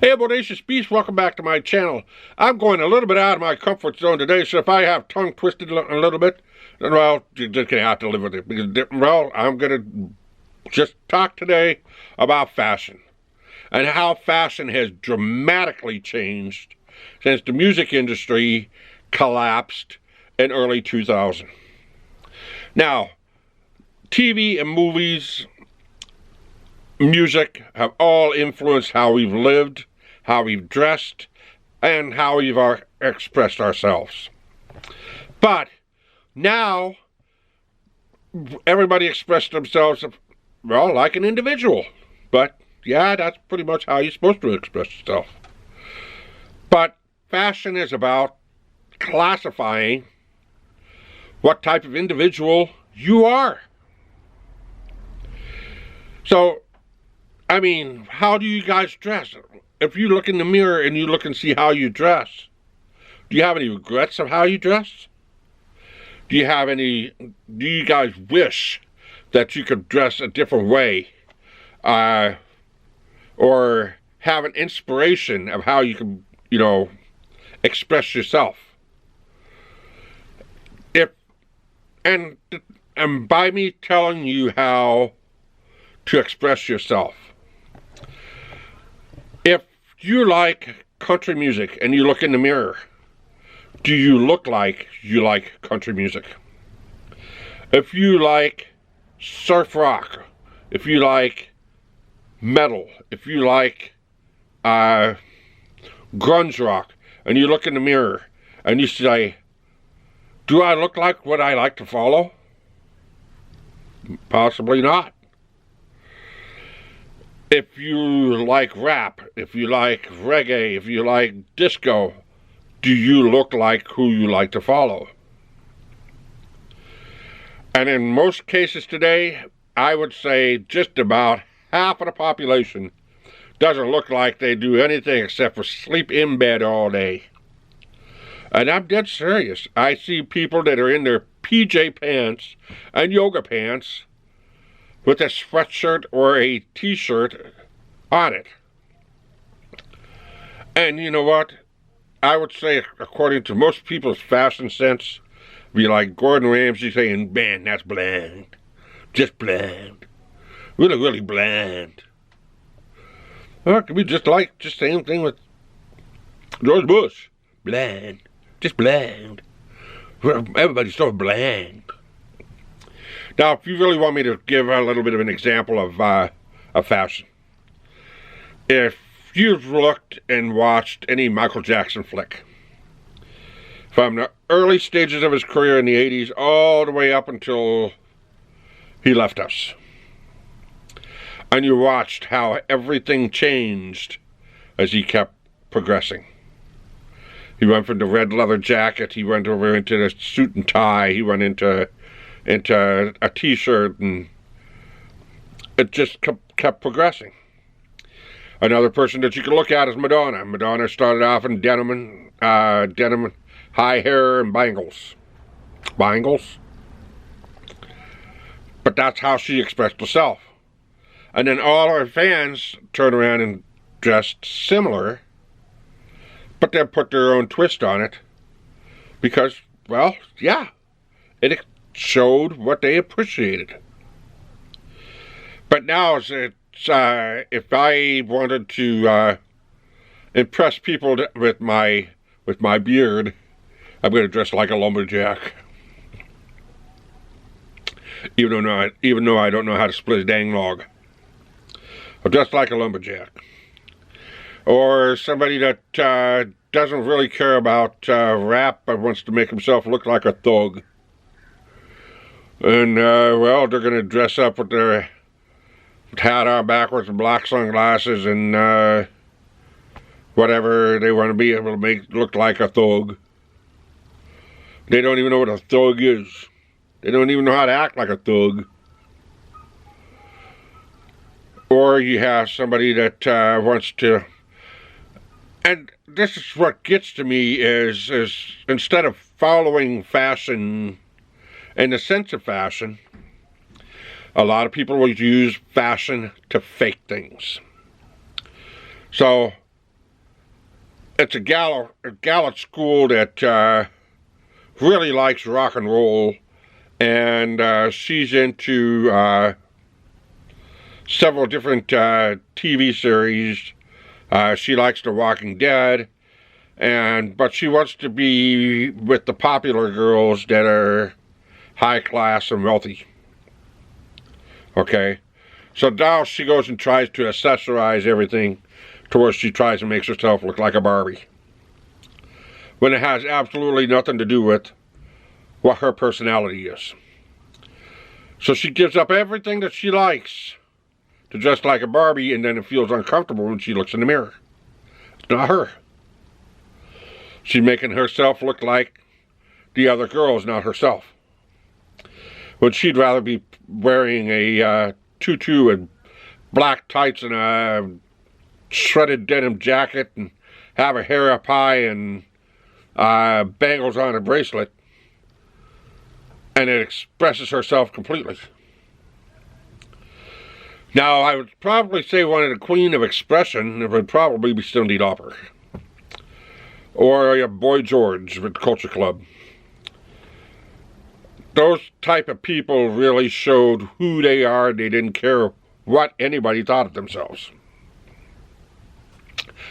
Hey, Bodacious Beast, welcome back to my channel. I'm going a little bit out of my comfort zone today, so if I have tongue twisted a little bit, then, well, you're just going to have to live with it. Because, well, I'm going to just talk today about fashion and how fashion has dramatically changed since the music industry collapsed in early 2000. Now, TV and movies, music have all influenced how we've lived, how we've dressed, and how we've expressed ourselves. But now, everybody expressed themselves, well, like an individual. But, yeah, that's pretty much how you're supposed to express yourself. But fashion is about classifying what type of individual you are. So, I mean, how do you guys dress? If you look in the mirror and you look and see how you dress, do you have any regrets of how you dress? Do you guys wish that you could dress a different way? Or have an inspiration of how you can, express yourself? And by me telling you how to express yourself, if you like country music and you look in the mirror, do you look like you like country music? If you like surf rock, if you like metal, if you like grunge rock, and you look in the mirror and you say, do I look like what I like to follow? Possibly not. If you like rap, if you like reggae, if you like disco, do you look like who you like to follow? And in most cases today, I would say just about half of the population doesn't look like they do anything except for sleep in bed all day. And I'm dead serious. I see people that are in their PJ pants and yoga pants with a sweatshirt or a t-shirt on it. And you know what? I would say, according to most people's fashion sense, be like Gordon Ramsay saying, man, that's bland. Just bland. Really, really bland. Well, it could be just the same thing with George Bush. Bland. Just bland. Everybody's so bland. Now, if you really want me to give a little bit of an example of fashion, if you've looked and watched any Michael Jackson flick, from the early stages of his career in the 80s all the way up until he left us, and you watched how everything changed as he kept progressing. He went from the red leather jacket, he went over into the suit and tie, he went into a t-shirt, and it just kept progressing. Another person that you can look at is Madonna. Madonna started off in denim, high hair, and bangles. Bangles? But that's how she expressed herself. And then all her fans turned around and dressed similar, but then put their own twist on it because, well, yeah, it showed what they appreciated. But now if I wanted to impress people with my beard, I'm going to dress like a lumberjack. Even though I don't know how to split a dang log, I'll dress like a lumberjack. Or somebody that doesn't really care about rap but wants to make himself look like a thug. And, well, they're going to dress up with their hat on backwards and black sunglasses and whatever they want to be able to make look like a thug. They don't even know what a thug is. They don't even know how to act like a thug. Or you have somebody that wants to... And this is what gets to me is instead of following fashion in the sense of fashion, a lot of people will use fashion to fake things. So it's a gal at school that really likes rock and roll, and she's into several different TV series. She likes The Walking Dead, but she wants to be with the popular girls that are high class and wealthy. Okay, so now she goes and tries to accessorize everything to where she tries to make herself look like a Barbie, when it has absolutely nothing to do with what her personality is. So she gives up everything that she likes to dress like a Barbie, and then it feels uncomfortable when she looks in the mirror. It's not her. She's making herself look like the other girls, not herself. When she'd rather be wearing a tutu and black tights and a shredded denim jacket and have her hair up high and bangles on a bracelet, and it expresses herself completely. Now, I would probably say one of the queen of expression would probably be Cyndi Lauper, or Boy George with Culture Club. Those type of people really showed who they are. They didn't care what anybody thought of themselves.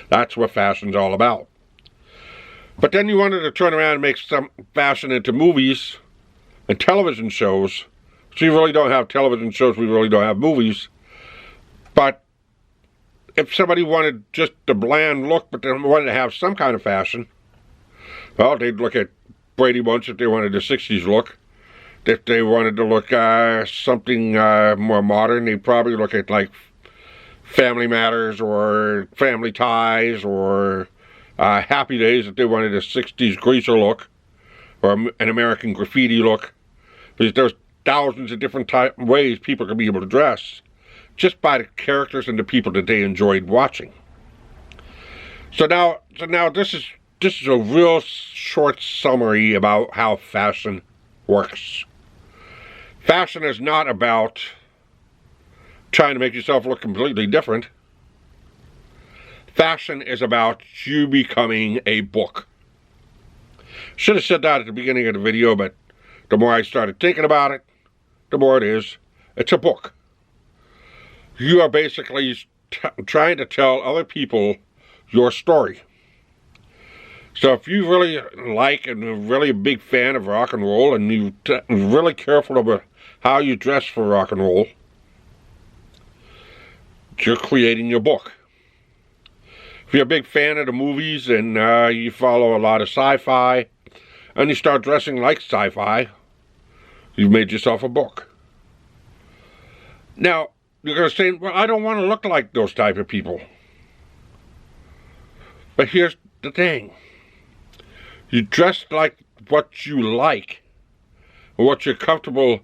That's what fashion's all about. But then you wanted to turn around and make some fashion into movies and television shows. So you really don't have television shows, we really don't have movies. But if somebody wanted just a bland look, but they wanted to have some kind of fashion, well, they'd look at Brady Bunch if they wanted a 60s look. If they wanted to look something more modern, they'd probably look at like Family Matters or Family Ties or Happy Days if they wanted a 60s greaser look or an American Graffiti look. Because there's thousands of different ways people can be able to dress just by the characters and the people that they enjoyed watching. So now this is a real short summary about how fashion works. Fashion is not about trying to make yourself look completely different. Fashion is about you becoming a book. Should have said that at the beginning of the video, but the more I started thinking about it, the more it is. It's a book. You are basically trying to tell other people your story. So if you really like and are really a big fan of rock and roll, and you're really careful about how you dress for rock and roll, you're creating your book. If you're a big fan of the movies and you follow a lot of sci-fi, and you start dressing like sci-fi, you've made yourself a book. Now, you're going to say, well, I don't want to look like those type of people. But here's the thing. You dress like what you like, or what you're comfortable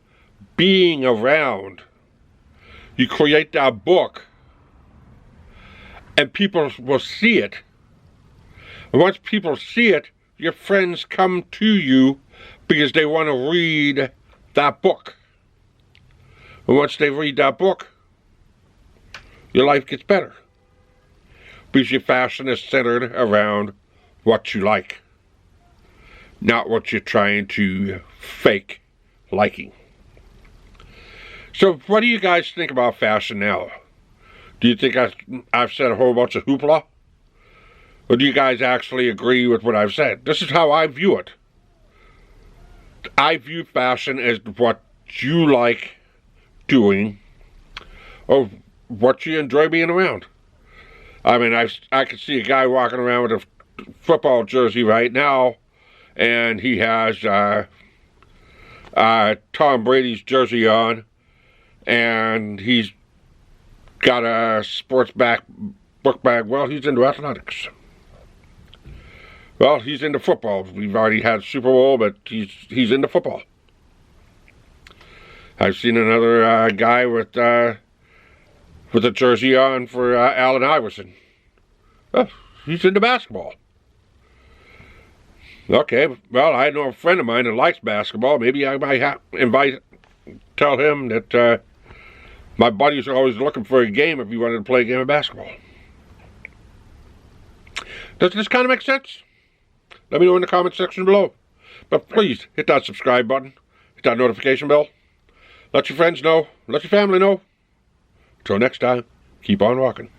being around. You create that book, and people will see it. And once people see it, your friends come to you because they want to read that book. And once they read that book, your life gets better. Because your fashion is centered around what you like, not what you're trying to fake liking. So what do you guys think about fashion now? Do you think I've said a whole bunch of hoopla? Or do you guys actually agree with what I've said? This is how I view it. I view fashion as what you like doing, or what you enjoy being around. I mean, I could see a guy walking around with a football jersey right now, and he has Tom Brady's jersey on, and he's got a sports book bag. Well, he's into athletics. Well, he's into football. We've already had Super Bowl, but he's into football. I've seen another guy with a jersey on for Allen Iverson. Oh, he's into basketball. Okay, well, I know a friend of mine that likes basketball. Maybe I might tell him that my buddies are always looking for a game if he wanted to play a game of basketball. Does this kind of make sense? Let me know in the comment section below. But please, hit that subscribe button. Hit that notification bell. Let your friends know. Let your family know. Until next time, keep on rocking.